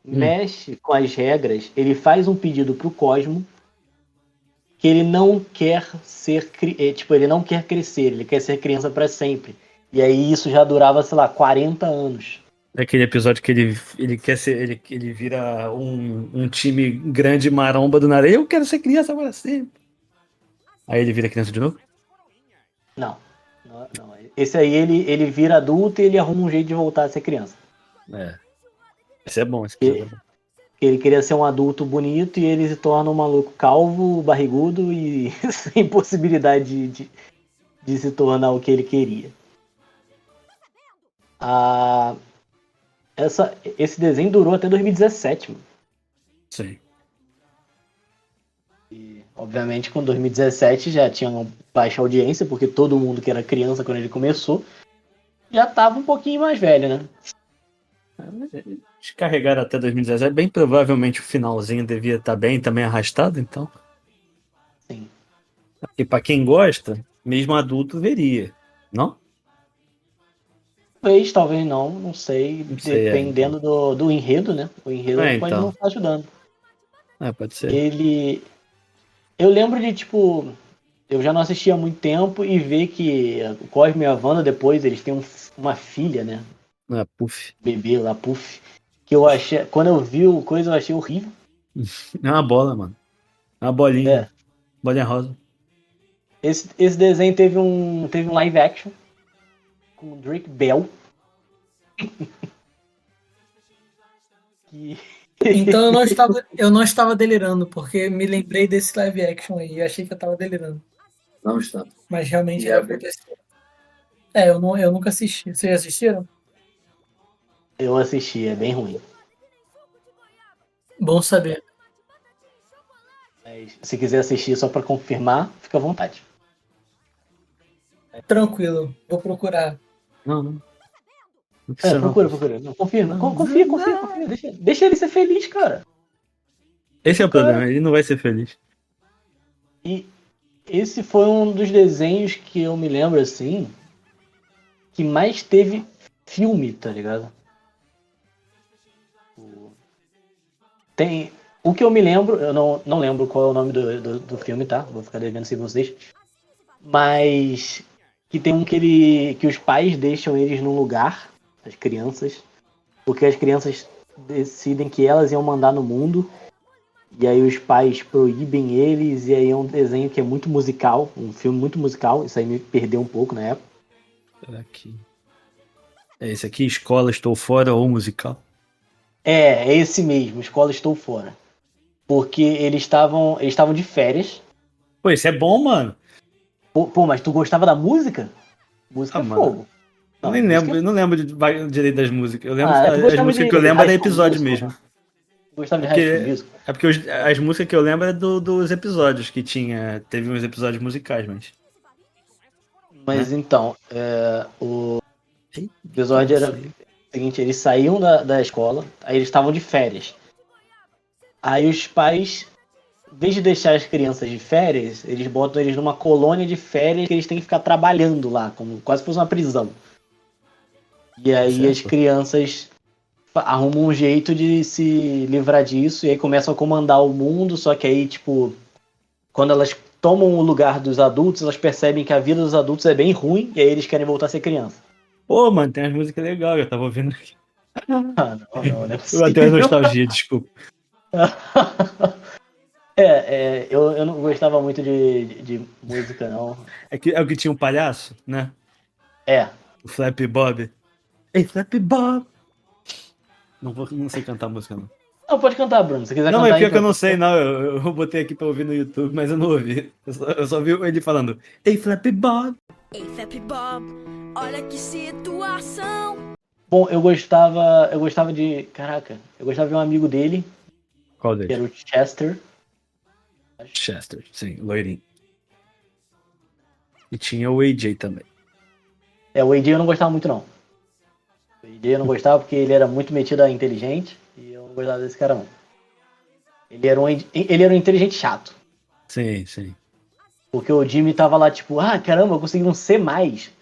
mexe com as regras, ele faz um pedido pro Cosmo que ele não quer ser, ele não quer crescer, ele quer ser criança pra sempre. E aí isso já durava, sei lá, 40 anos. É aquele episódio que ele quer ser, ele vira um time grande maromba do nada. Eu quero ser criança para sempre. Aí ele vira criança de novo? Não. Esse aí ele vira adulto e ele arruma um jeito de voltar a ser criança. Esse é bom, esse episódio é bom. Ele queria ser um adulto bonito e ele se torna um maluco calvo, barrigudo e sem possibilidade de se tornar o que ele queria. Esse desenho durou até 2017, mano. Sim. E, obviamente, com 2017 já tinha uma baixa audiência, porque todo mundo que era criança quando ele começou já tava um pouquinho mais velho, né? Descarregaram até 2017. Bem provavelmente o finalzinho devia estar bem também arrastado, então. Sim. E pra quem gosta, mesmo adulto veria, não? Talvez não sei. Dependendo do enredo, né? O enredo pode não estar ajudando. Pode ser. Eu lembro de, tipo, eu já não assistia há muito tempo e ver que o Cosmo e a Wanda depois, eles têm uma filha, né? Puff. Bebê lá, Puff. Que eu achei, quando eu vi o coisa, eu achei horrível. É uma bola, mano. É uma bolinha. Bolinha rosa. Esse desenho teve um live action com o Drake Bell. Então eu não estava delirando, porque me lembrei desse live action aí. Eu achei que eu estava delirando. Não está. Mas realmente aconteceu. Eu nunca assisti. Vocês assistiram? Eu assisti, é bem ruim. Bom saber. Mas se quiser assistir só pra confirmar, fica à vontade. Tranquilo, vou procurar. Não, não. Não precisa não. Procura. Não, confia. Confia. Deixa ele ser feliz, cara. Esse é o problema, ele não vai ser feliz. E esse foi um dos desenhos que eu me lembro, assim, que mais teve filme, tá ligado? Tem. O que eu me lembro, eu não lembro qual é o nome do filme, tá? Vou ficar devendo se vocês. Mas que tem um que os pais deixam eles num lugar, as crianças, porque as crianças decidem que elas iam mandar no mundo, e aí os pais proíbem eles, e aí é um desenho que é muito musical, um filme muito musical, isso aí me perdeu um pouco na época. Aqui. É esse aqui, Escola Estou Fora ou Musical? É esse mesmo, Escola Estou Fora. Porque eles estavam de férias. Pô, esse é bom, mano. Pô, mas tu gostava da música? Música é Mano. fogo. Eu nem lembro, eu não lembro direito das músicas. Eu lembro tu as gostava músicas de que eu lembro é da High School episódio Musical, mesmo. né? Tu gostava de High School Musical? É porque as músicas que eu lembro é dos episódios que tinha. Teve uns episódios musicais, mas. Mas então, o Eita, episódio era não sei. o seguinte, eles saíam da escola, aí eles estavam de férias. Aí os pais, em vez de deixar as crianças de férias, eles botam eles numa colônia de férias que eles têm que ficar trabalhando lá, como quase fosse uma prisão. E aí as Certo. crianças arrumam um jeito de se livrar disso, e aí começam a comandar o mundo, só que aí, tipo, quando elas tomam o lugar dos adultos, elas percebem que a vida dos adultos é bem ruim, e aí eles querem voltar a ser criança. Pô, mano, tem umas músicas legais, eu tava ouvindo aqui. Ah, não é Eu possível. até nostalgia, desculpa. Eu não gostava muito de música, não. É o que tinha um palhaço, né? É. O Flappy Bob. Ei, Flappy Bob! Não sei cantar música, não. Não, pode cantar, Bruno. Se quiser Não, cantar é aí, pior que eu não sei, não. Eu botei aqui pra ouvir no YouTube, mas eu não ouvi. Eu só vi ele falando, Ei, Flappy Bob! Ei, Flappy Bob, olha que situação. Bom, eu gostava de... Caraca, eu gostava de um amigo dele, Qual que deles? era o Chester. Chester, sim, loirinho. E tinha o AJ também. O AJ eu não gostava muito, não. O AJ eu não gostava porque ele era muito metido a inteligente, e eu não gostava desse cara, não. Ele era um inteligente chato. Sim, sim. Porque o Jimmy tava lá, tipo, caramba, eu consegui um C+.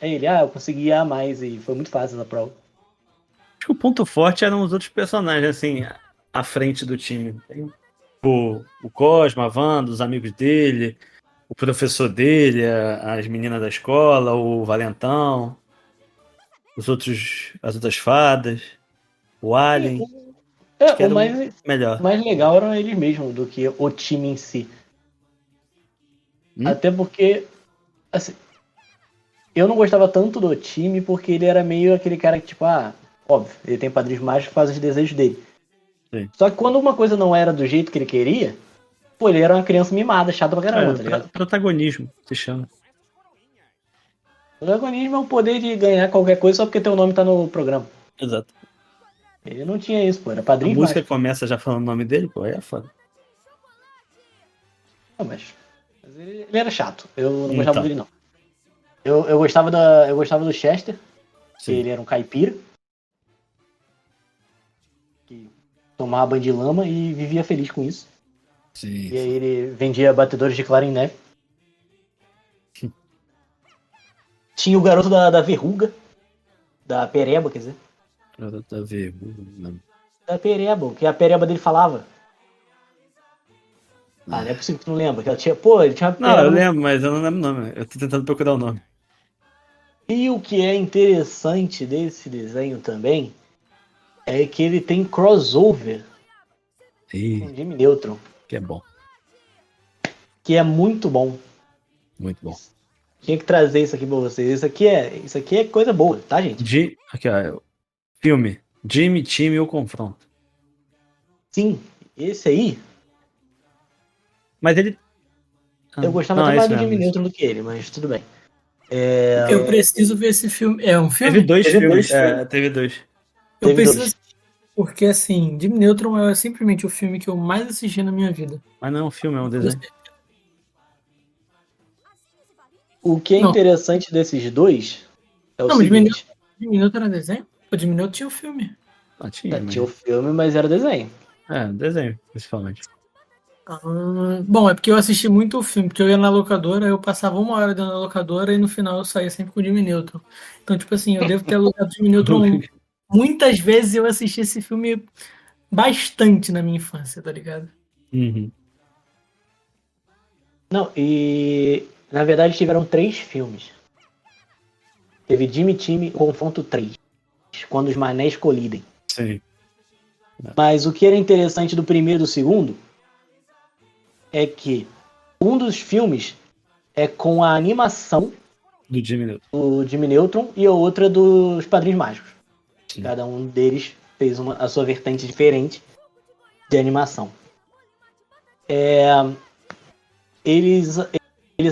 Aí ele, eu consegui A+, e foi muito fácil essa prova. Acho que o ponto forte eram os outros personagens, assim, à frente do time. Tem o Cosmo, a Wanda, os amigos dele, o professor dele, as meninas da escola, o Valentão, as outras fadas, o Alien. Acho que era O mais melhor. legal eram eles mesmos do que o time em si. Hum? Até porque, assim, eu não gostava tanto do time porque ele era meio aquele cara que, tipo, óbvio, ele tem padrinhos mágicos que fazem os desejos dele. Sim. Só que quando uma coisa não era do jeito que ele queria, pô, ele era uma criança mimada, chata pra caramba, tá ligado? Protagonismo, se chama. O protagonismo é o poder de ganhar qualquer coisa só porque teu nome tá no programa. Exato. Ele não tinha isso, pô, era A padrinho música mágico. começa já falando o nome dele, pô, aí é foda. Mas ele era chato. Eu não Então. gostava dele, não. Eu gostava do Chester, que Sim. ele era um caipira. Que tomava banho de lama e vivia feliz com isso. Sim. E aí ele vendia batedores de claro em neve. Tinha o garoto da verruga. Da pereba, quer dizer. Tá ver. Da pereba, que a pereba dele falava. Não é possível que tu não lembra. Que ela tinha, ele tinha uma Não, pereba eu lembro, mas eu não lembro o nome. Eu tô tentando procurar o nome. E o que é interessante desse desenho também é que ele tem crossover com Ih, Jimmy Neutron, que é bom. que é muito bom. Muito bom. Tinha que trazer isso aqui pra vocês. Isso aqui é coisa boa, tá, gente? Aqui, ó. Filme. Jimmy, Time ou Confronto. Sim, esse aí, Mas ele. eu gostava não, até é mais isso do Jimmy mesmo. Neutron do que ele, mas tudo bem. Eu preciso ver esse filme. É um filme? Teve dois Teve filmes. dois É, teve dois. Eu Teve preciso dois. assistir, porque assim, Jimmy Neutron é simplesmente o filme que eu mais assisti na minha vida. Mas não é um filme, é um desenho. O que é Não. interessante desses dois é o Não, mas seguinte. Jimmy Neutron era desenho? O Jimmy Neutron tinha o filme. Ah, tinha, mas... Tinha o filme, mas era desenho. É, desenho, principalmente. Bom, é porque eu assisti muito o filme, porque eu ia na locadora, eu passava 1 hora dentro da locadora e no final eu saía sempre com o Jimmy Neutron. Então, tipo assim, eu devo ter alugado o Jimmy Neutron. Muitas vezes eu assisti esse filme bastante na minha infância, tá ligado? Uhum. Não, e na verdade tiveram 3 filmes. Teve Jimmy Time Confronto 3, quando os manés colidem. Sim. Mas o que era interessante do primeiro e do segundo é que um dos filmes é com a animação Do Jimmy Neutron. do Jimmy Neutron e a outra dos Padrinhos Mágicos. Sim. Cada um deles fez a sua vertente diferente de animação. Eles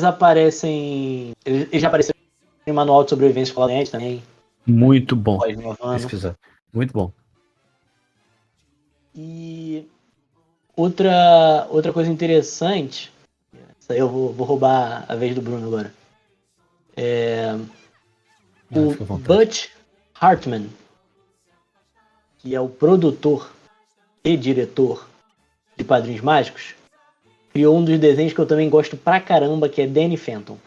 aparecem. Eles já apareceram em Manual de Sobrevivência Falante também. Muito bom esse Pós-Novano. episódio. Muito bom. E outra coisa interessante. Isso aí eu vou roubar a vez do Bruno agora. O Fica à vontade. Butch Hartman, que é o produtor e diretor de Padrinhos Mágicos, criou um dos desenhos que eu também gosto pra caramba, que é Danny Phantom.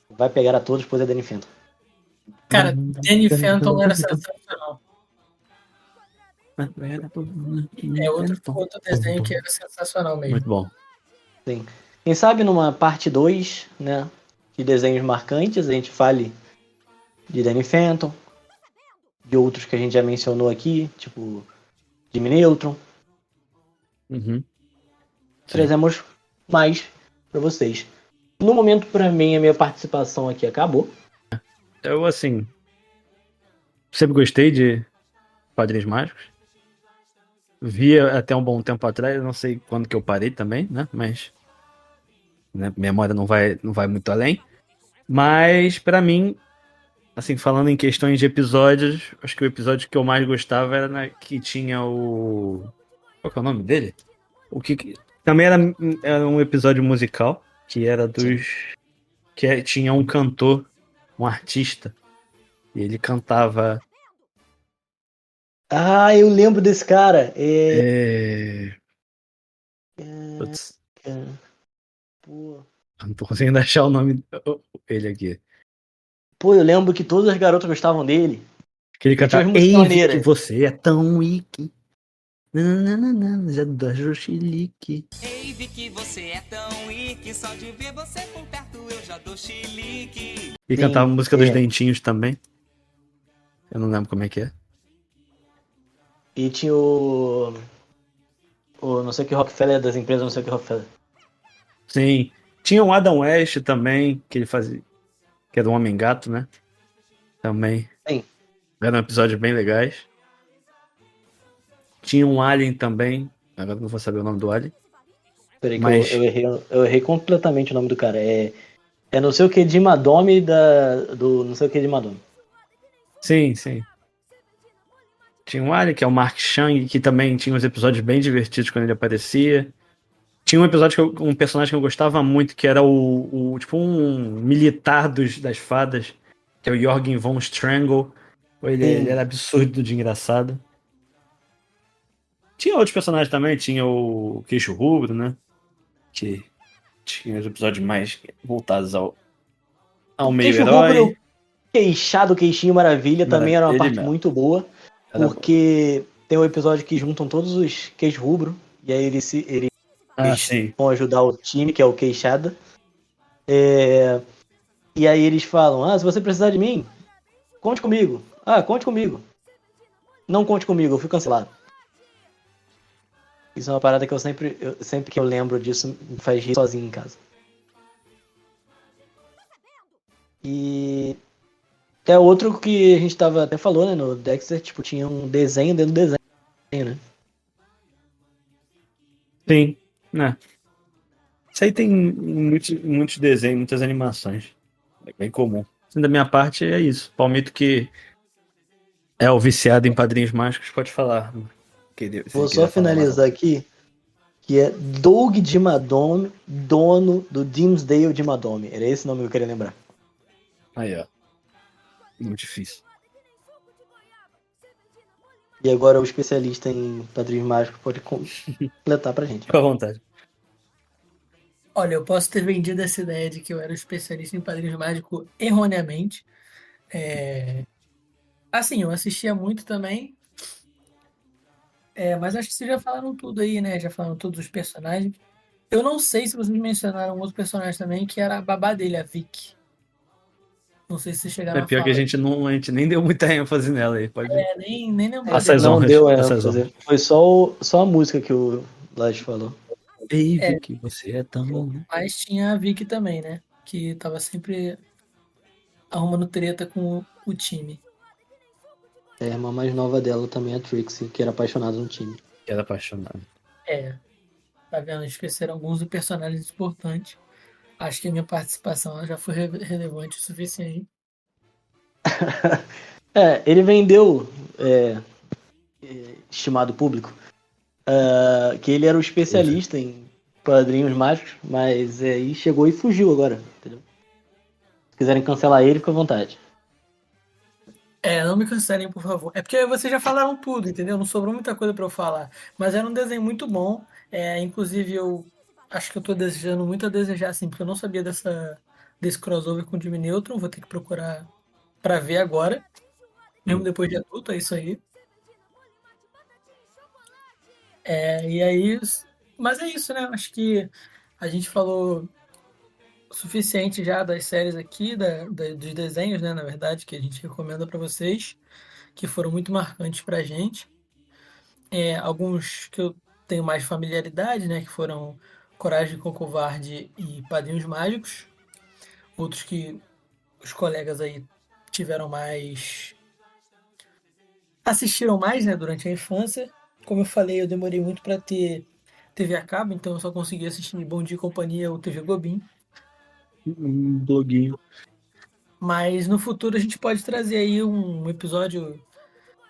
Vai pegar a todos, pois é Danny Phantom. Cara, Danny Phantom era sensacional. É outro desenho que era sensacional mesmo. Muito bom. Sim. Quem sabe numa parte 2, né, de desenhos marcantes, a gente fale de Danny Phantom, de outros que a gente já mencionou aqui, tipo Jimmy Neutron. Uhum. Trazemos mais pra vocês. No momento, pra mim, a minha participação aqui acabou. Eu, assim, sempre gostei de Padrinhos Mágicos. Via até um bom tempo atrás, não sei quando que eu parei também, né? Mas né, memória não vai muito além. Mas, pra mim, assim, falando em questões de episódios, acho que o episódio que eu mais gostava era que tinha o... Qual que é o nome dele? Também era um episódio musical, que era dos... tinha um cantor, um artista, e ele cantava... Ah, eu lembro desse cara. Putz, Pô, não tô conseguindo achar o nome dele aqui. eu lembro que todas as garotas gostavam dele. Que ele Ele tinha cantava, umas músicas ei, Vicky, maneiras. você é tão wiki. Nananana, já dá chilique. Ei, Vicky, você é tão wick, só de ver você por perto eu já dou chilique. E Sim, cantava a música dos é. dentinhos também. Eu não lembro como é que é. E tinha o não sei o que Rockefeller das empresas, não sei o que Rockefeller. Sim. Tinha o Adam West também, que ele fazia. Que é do Homem Gato, né? Também. Sim. Eram episódios bem legais. Tinha um Alien também. Agora não vou saber o nome do Alien. Peraí que Mas- eu errei completamente o nome do cara. É não sei o que de Madome do não sei o que de Madome. Sim, sim. Tinha um Alien, que é o Mark Chang, que também tinha uns episódios bem divertidos quando ele aparecia. Tinha um episódio um personagem que eu gostava muito, que era o tipo um militar das fadas, que é o Jorgen von Strangle. Ele era absurdo de engraçado. Tinha outros personagens também, tinha o Queixo Rubro, né? Que tinha os episódios mais voltados ao Queixo meio-herói. Rubro, queixado, queixinho maravilha, também era uma Ele parte mesmo. muito boa. Era Porque tem um episódio que juntam todos os queixo rubro. E aí eles sim. vão ajudar o time, que é o queixada. E aí eles falam, se você precisar de mim, conte comigo. Conte comigo. Não conte comigo, eu fui cancelado. Isso é uma parada que sempre que eu lembro disso, me faz rir sozinho em casa. E até outro que a gente tava até falou, né, no Dexter, tipo, tinha um desenho dentro do desenho, né? Sim, né? Isso aí tem muitos desenhos, muitas animações. É bem comum. Da minha parte, é isso. Palmito que é o viciado em Padrinhos Mágicos, pode falar. Vou só finalizar aqui, que é Doug Dimmadome, dono do Dimmsdale Dimmadome. Era esse nome que eu queria lembrar. Aí, ó. Muito difícil. E agora o especialista em Padrinhos Mágicos pode completar pra gente. Fica à vontade. Olha, eu posso ter vendido essa ideia de que eu era um especialista em Padrinhos Mágicos erroneamente. Assim, eu assistia muito também, mas acho que vocês já falaram tudo aí, né? Já falaram todos os personagens. Eu não sei se vocês mencionaram outro personagem também, que era a babá dele, a Vicky. Não sei se vocês chegaram É a pior falar. que a gente nem deu muita ênfase nela aí. Pode. Nem lembrei Passa dela. as Não honras, deu passa as ênfase. honras. Foi só a música que o Lodge falou. Ei, Vicky, você é tão... Mas tinha a Vicky também, né? Que tava sempre arrumando treta com o time. A irmã mais nova dela também é a Trixie, que era apaixonada no time. Que era apaixonado. Tá vendo? Esqueceram alguns dos personagens importantes. Acho que a minha participação já foi relevante o suficiente. Ele vendeu, estimado público, que ele era o especialista em Padrinhos Mágicos, mas aí chegou e fugiu agora, entendeu? Se quiserem cancelar ele, fica à vontade. Não me cancelem, por favor. É porque vocês já falaram tudo, entendeu? Não sobrou muita coisa pra eu falar. Mas era um desenho muito bom. Inclusive, eu acho que eu tô desejando muito a desejar, assim, porque eu não sabia desse crossover com o Jimmy Neutron. Vou ter que procurar pra ver agora. Mesmo depois de adulto, é isso aí. E aí. Mas é isso, né? Acho que a gente falou o suficiente já das séries aqui, dos desenhos, né? Na verdade, que a gente recomenda pra vocês, que foram muito marcantes pra gente. Alguns que eu tenho mais familiaridade, né? Que foram Coragem com o Covarde e Padrinhos Mágicos. Outros que os colegas aí tiveram mais. Assistiram mais, né? Durante a infância. Como eu falei, eu demorei muito para ter TV a cabo, então eu só consegui assistir Bom Dia e Companhia ou TV Globinho. Bloguinho. Mas no futuro a gente pode trazer aí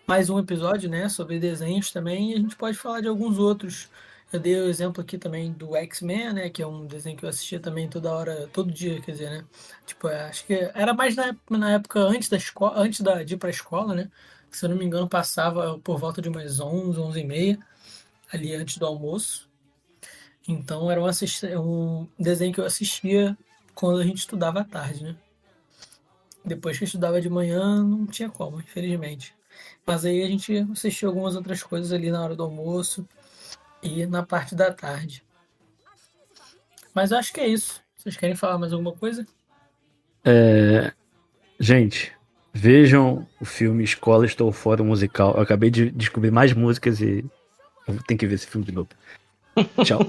mais um episódio, né, sobre desenhos também, e a gente pode falar de alguns outros. Eu dei o exemplo aqui também do X-Men, né, que é um desenho que eu assistia também toda hora, todo dia, quer dizer, né? Tipo, acho que era mais na época antes da escola, de ir pra escola, né? Que, se eu não me engano, passava por volta de umas 11, 11h30, ali antes do almoço. Então era um desenho que eu assistia quando a gente estudava à tarde, né? Depois que eu estudava de manhã, não tinha como, infelizmente. Mas aí a gente assistiu algumas outras coisas ali na hora do almoço e na parte da tarde. Mas eu acho que é isso. Vocês querem falar mais alguma coisa? Gente, vejam o filme Escola Estou Fora, o musical. Eu acabei de descobrir mais músicas e eu tenho que ver esse filme de novo. Tchau.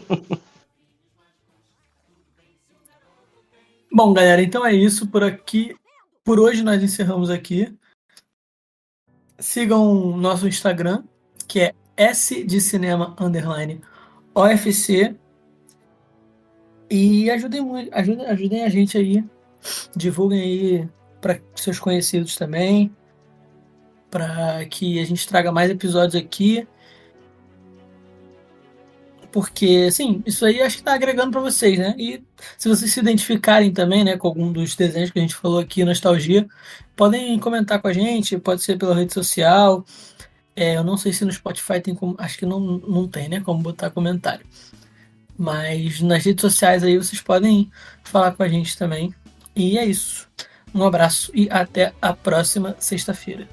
Bom, galera, então é isso por aqui. Por hoje nós encerramos aqui. Sigam nosso Instagram, que é S de Cinema _OFC. E ajudem a gente aí. Divulguem aí para seus conhecidos também. Para que a gente traga mais episódios aqui. Porque, assim, isso aí acho que tá agregando para vocês, né? E se vocês se identificarem também, né, com algum dos desenhos que a gente falou aqui, Nostalgia, podem comentar com a gente, pode ser pela rede social. Eu não sei se no Spotify tem como. Acho que não tem, né? Como botar comentário. Mas nas redes sociais aí vocês podem falar com a gente também. E é isso. Um abraço e até a próxima sexta-feira.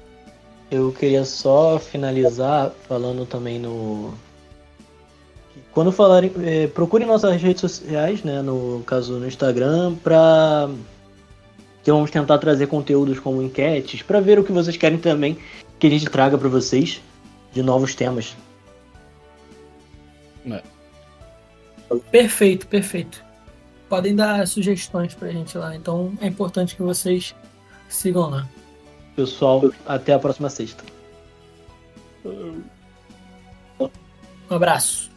Eu queria só finalizar falando também quando falarem, procurem nossas redes sociais, né? No caso no Instagram, que vamos tentar trazer conteúdos como enquetes, para ver o que vocês querem também que a gente traga para vocês de novos temas. Perfeito. Podem dar sugestões pra gente lá. Então é importante que vocês sigam lá. Pessoal, até a próxima sexta. Um abraço.